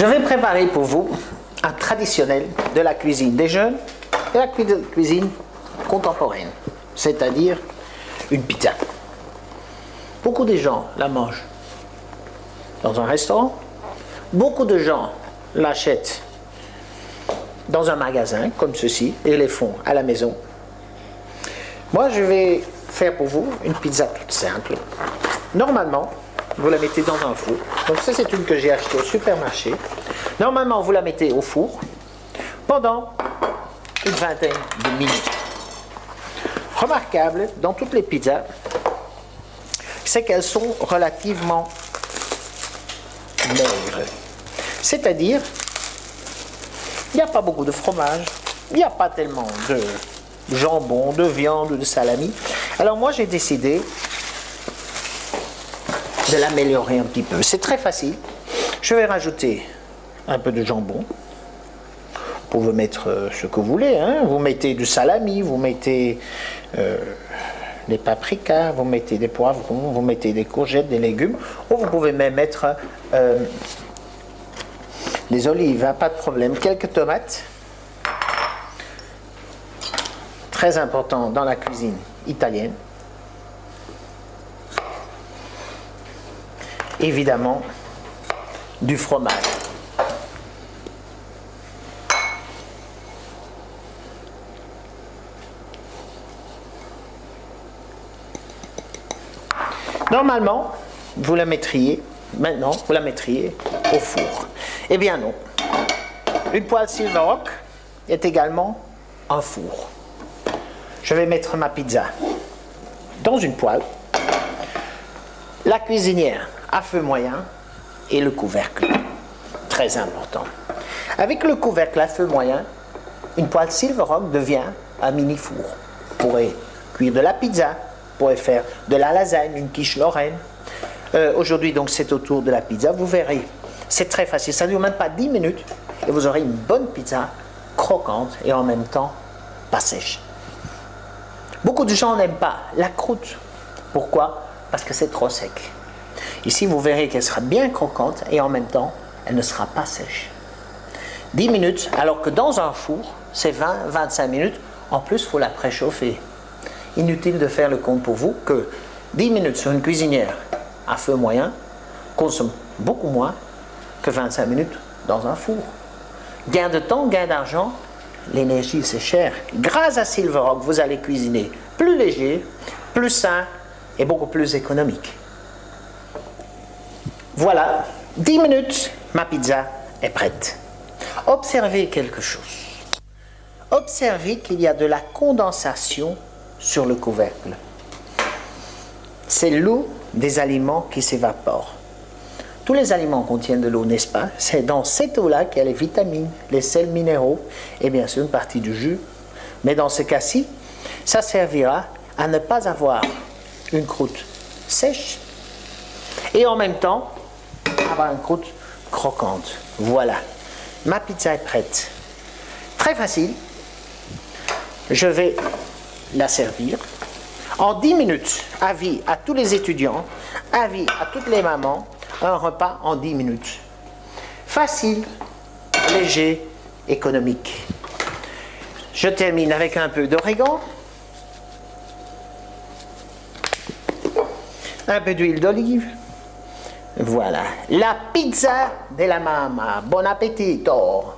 Je vais préparer pour vous un traditionnel de la cuisine des jeunes et la cuisine contemporaine, c'est-à-dire une pizza. Beaucoup de gens la mangent dans un restaurant, beaucoup de gens l'achètent dans un magasin comme ceci et les font à la maison. Moi, je vais faire pour vous une pizza toute simple. Normalement, vous la mettez dans un four. Donc ça, c'est une que j'ai achetée au supermarché. Normalement, vous la mettez au four pendant une vingtaine de minutes. Remarquable dans toutes les pizzas, c'est qu'elles sont relativement maigres. C'est-à-dire, il n'y a pas beaucoup de fromage, il n'y a pas tellement de jambon, de viande ou de salami. Alors moi, j'ai décidé de l'améliorer un petit peu. C'est très facile. Je vais rajouter un peu de jambon. Vous pouvez mettre ce que vous voulez, hein. Vous mettez du salami, vous mettez des paprikas, vous mettez des poivrons, vous mettez des courgettes, des légumes, ou vous pouvez même mettre des olives, hein, pas de problème. Quelques tomates. Très important dans la cuisine italienne. Évidemment, du fromage. Normalement, vous la mettriez, maintenant, vous la mettriez au four. Eh bien non. Une poêle Silverrock est également un four. Je vais mettre ma pizza dans une poêle. La cuisinière à feu moyen et le couvercle. Très important. Avec le couvercle à feu moyen, une poêle Silverrock devient un mini four. Vous pourrez cuire de la pizza, vous pourrez faire de la lasagne, une quiche lorraine. Aujourd'hui, donc, c'est au tour de la pizza. Vous verrez, c'est très facile. Ça ne dure même pas 10 minutes et vous aurez une bonne pizza croquante et en même temps pas sèche. Beaucoup de gens n'aiment pas la croûte. Pourquoi? Parce que c'est trop sec. Ici, vous verrez qu'elle sera bien croquante et en même temps, elle ne sera pas sèche. 10 minutes, alors que dans un four, c'est 20-25 minutes. En plus, il faut la préchauffer. Inutile de faire le compte pour vous que 10 minutes sur une cuisinière à feu moyen consomme beaucoup moins que 25 minutes dans un four. Gain de temps, gain d'argent, l'énergie c'est cher. Grâce à Silverrock, vous allez cuisiner plus léger, plus sain et beaucoup plus économique. Voilà, 10 minutes, ma pizza est prête. Observez quelque chose. Observez qu'il y a de la condensation sur le couvercle. C'est l'eau des aliments qui s'évapore. Tous les aliments contiennent de l'eau, n'est-ce pas? C'est dans cette eau-là qu'il y a les vitamines, les sels minéraux et bien sûr une partie du jus. Mais dans ce cas-ci, ça servira à ne pas avoir une croûte sèche et en même temps avoir une croûte croquante. Voilà, ma pizza est prête. Très facile. Je vais la servir. En 10 minutes, avis à tous les étudiants, avis à toutes les mamans, un repas en 10 minutes. Facile, léger, économique. Je termine avec un peu d'origan, un peu d'huile d'olive. Voilà, la pizza de la mamma. Buon appetito!